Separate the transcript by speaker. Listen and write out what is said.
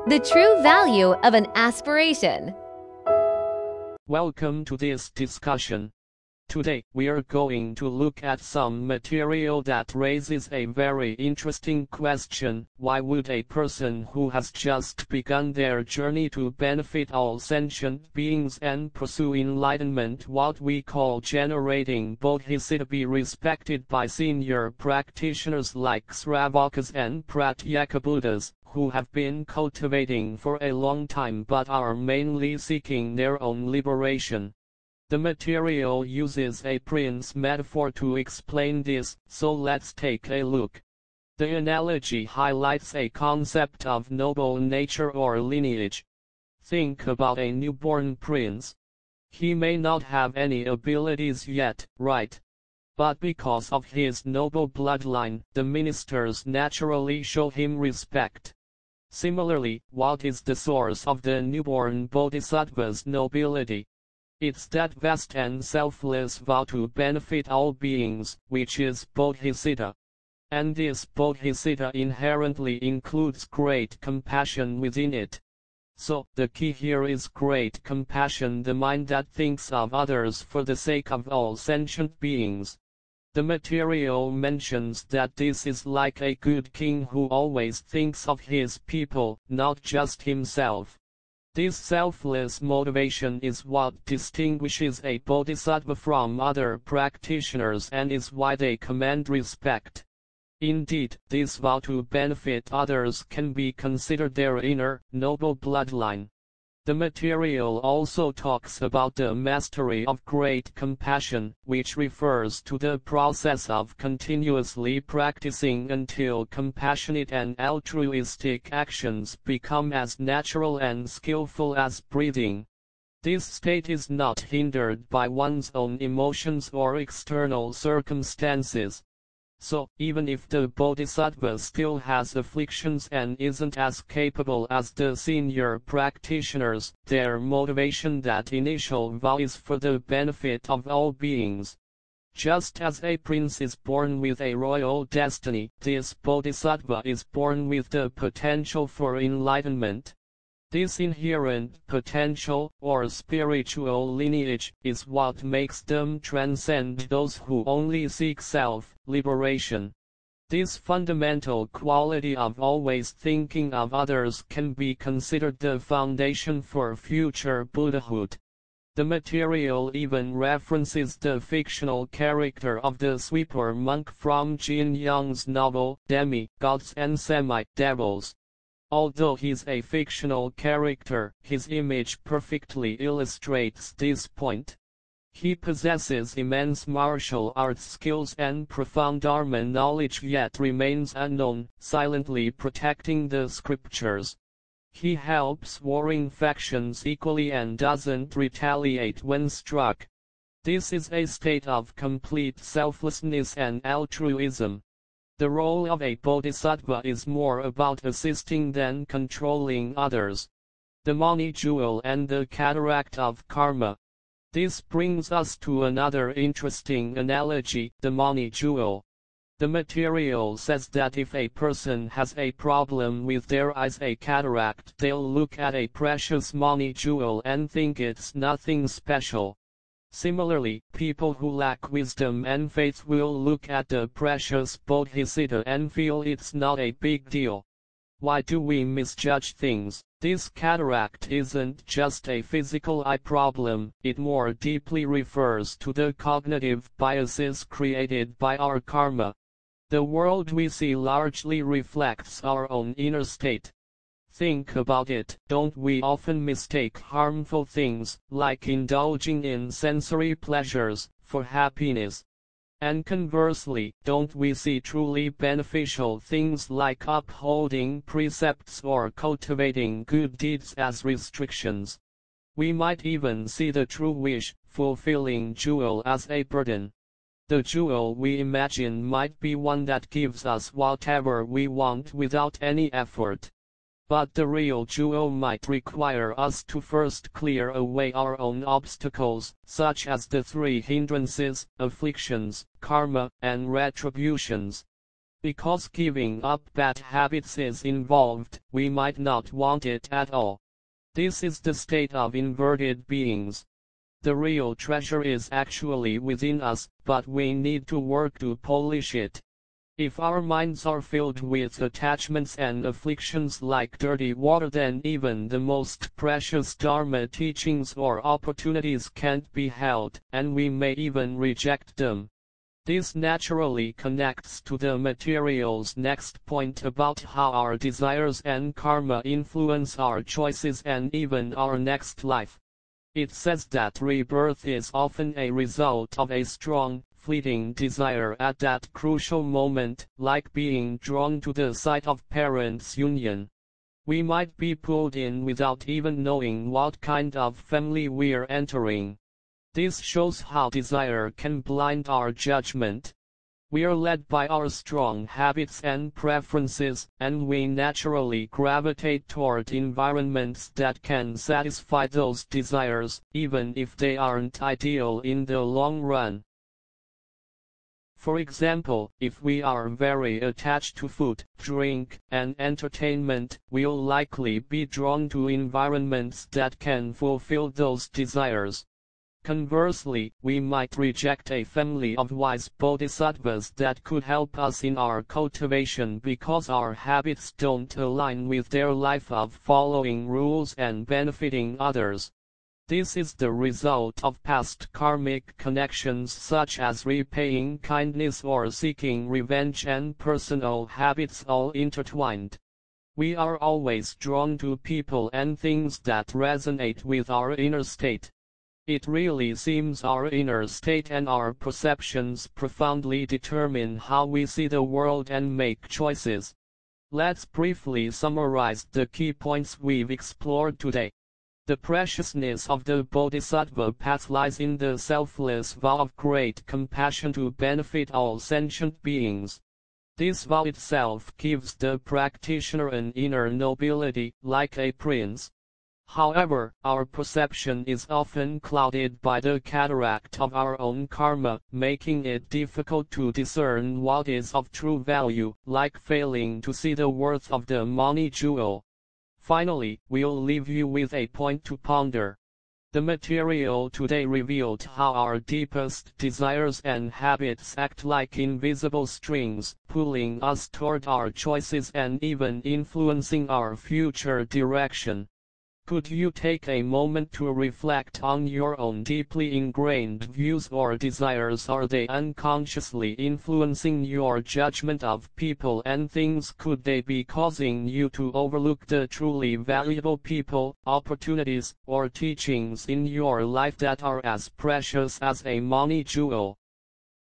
Speaker 1: The true value of an aspiration.
Speaker 2: Welcome to this discussion. Today, we are going to look at some material that raises a very interesting question. Why would a person who has just begun their journey to benefit all sentient beings and pursue enlightenment, what we call generating Bodhisattva, be respected by senior practitioners like Sravakas and Pratyekabuddhas, who have been cultivating for a long time but are mainly seeking their own liberation? The material uses a prince metaphor to explain this, so let's take a look. The analogy highlights a concept of noble nature or lineage. Think about a newborn prince. He may not have any abilities yet, right? But because of his noble bloodline, the ministers naturally show him respect. Similarly, what is the source of the newborn bodhisattva's nobility? It's that vast and selfless vow to benefit all beings, which is Bodhisattva. And this Bodhisattva inherently includes great compassion within it. So, the key here is great compassion, the mind that thinks of others for the sake of all sentient beings. The material mentions that this is like a good king who always thinks of his people, not just himself. This selfless motivation is what distinguishes a bodhisattva from other practitioners and is why they command respect. Indeed, this vow to benefit others can be considered their inner, noble bloodline. The material also talks about the mastery of great compassion, which refers to the process of continuously practicing until compassionate and altruistic actions become as natural and skillful as breathing. This state is not hindered by one's own emotions or external circumstances. So, even if the bodhisattva still has afflictions and isn't as capable as the senior practitioners, their motivation, that initial vow, is for the benefit of all beings. Just as a prince is born with a royal destiny, this bodhisattva is born with the potential for enlightenment. This inherent potential, or spiritual lineage, is what makes them transcend those who only seek self-liberation. This fundamental quality of always thinking of others can be considered the foundation for future Buddhahood. The material even references the fictional character of the sweeper monk from Jin Young's novel, Demi-Gods and Semi-Devils. Although he's a fictional character, his image perfectly illustrates this point. He possesses immense martial arts skills and profound Dharma knowledge, yet remains unknown, silently protecting the scriptures. He helps warring factions equally and doesn't retaliate when struck. This is a state of complete selflessness and altruism. The role of a bodhisattva is more about assisting than controlling others. The money jewel and the cataract of karma. This brings us to another interesting analogy, the money jewel. The material says that if a person has a problem with their eyes, a cataract, they'll look at a precious money jewel and think it's nothing special. Similarly, people who lack wisdom and faith will look at the precious bodhisattva and feel it's not a big deal. Why do we misjudge things? This cataract isn't just a physical eye problem, it more deeply refers to the cognitive biases created by our karma. The world we see largely reflects our own inner state. Think about it, don't we often mistake harmful things, like indulging in sensory pleasures, for happiness? And conversely, don't we see truly beneficial things like upholding precepts or cultivating good deeds as restrictions? We might even see the true wish, fulfilling jewel, as a burden. The jewel we imagine might be one that gives us whatever we want without any effort. But the real jewel might require us to first clear away our own obstacles, such as the three hindrances, afflictions, karma, and retributions. Because giving up bad habits is involved, we might not want it at all. This is the state of inverted beings. The real treasure is actually within us, but we need to work to polish it. If our minds are filled with attachments and afflictions like dirty water, then even the most precious Dharma teachings or opportunities can't be held, and we may even reject them. This naturally connects to the material's next point about how our desires and karma influence our choices and even our next life. It says that rebirth is often a result of a strong, fleeting desire at that crucial moment, like being drawn to the site of parents' union. We might be pulled in without even knowing what kind of family we're entering. This shows how desire can blind our judgment. We are led by our strong habits and preferences, and we naturally gravitate toward environments that can satisfy those desires, even if they aren't ideal in the long run. For example, if we are very attached to food, drink, and entertainment, we'll likely be drawn to environments that can fulfill those desires. Conversely, we might reject a family of wise bodhisattvas that could help us in our cultivation because our habits don't align with their life of following rules and benefiting others. This is the result of past karmic connections such as repaying kindness or seeking revenge and personal habits all intertwined. We are always drawn to people and things that resonate with our inner state. It really seems our inner state and our perceptions profoundly determine how we see the world and make choices. Let's briefly summarize the key points we've explored today. The preciousness of the Bodhisattva path lies in the selfless vow of great compassion to benefit all sentient beings. This vow itself gives the practitioner an inner nobility, like a prince. However, our perception is often clouded by the cataract of our own karma, making it difficult to discern what is of true value, like failing to see the worth of the money jewel. Finally, we'll leave you with a point to ponder. The material today revealed how our deepest desires and habits act like invisible strings, pulling us toward our choices and even influencing our future direction. Could you take a moment to reflect on your own deeply ingrained views or desires? Are they unconsciously influencing your judgment of people and things? Could they be causing you to overlook the truly valuable people, opportunities, or teachings in your life that are as precious as a money jewel?